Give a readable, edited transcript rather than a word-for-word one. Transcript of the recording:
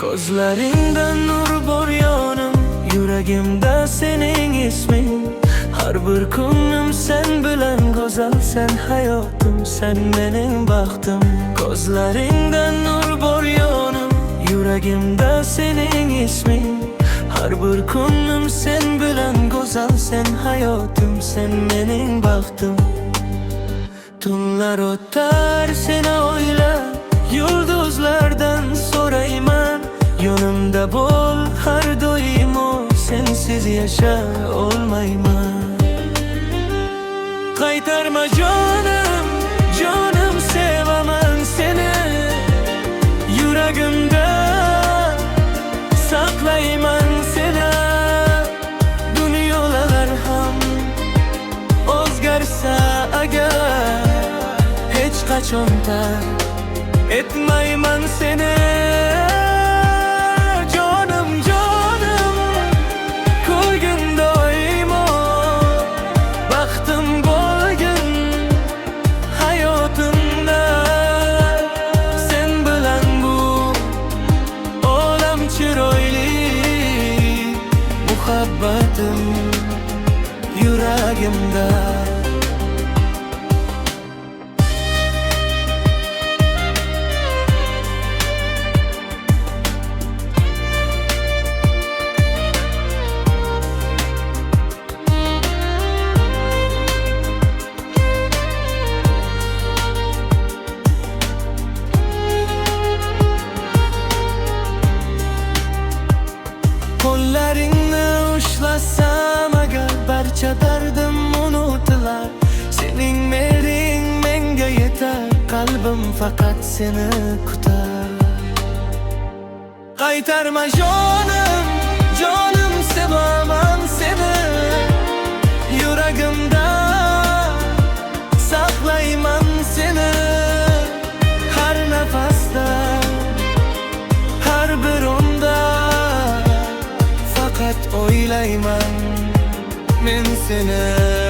Ko'zlaringda nur bor yonim, yuragimda sening isming. Har bir kunim sen bilan go'zal, sen hayotim, sen mening baxtim. Ko'zlaringda nur bor yonim, yuragimda sening isming. Har bir kunim sen bilan go'zal, sen hayotim, sen mening baxtim. Tunlar o'tar seni o'ylab, yulduzlardan so'rayman. Yonimda bo'l har doim, sensiz yasha olmayman. Qaytarma jonim, jonim, sevaman seni. Yuragimda saqlayman seni. Dunyolar ham o'zgarsa agar, hech qachon tark etmayman seni. Jonim, jonim, ko'rgin doimo, baxtim bo'lgin hayotimda. Sen bilan bu olam chiroyli, muhabbatim yuragimda. Qo'llaringni ushlasam agar, barcha dardim unutilar. Sening mehring menga yetar, qalbim faqat seni kutar. Qaytarma jonim, jonim, sevaman seni. Yuragimda saqlayman seni. Har nafasda, har bir onda faqat o'ylayman men seni.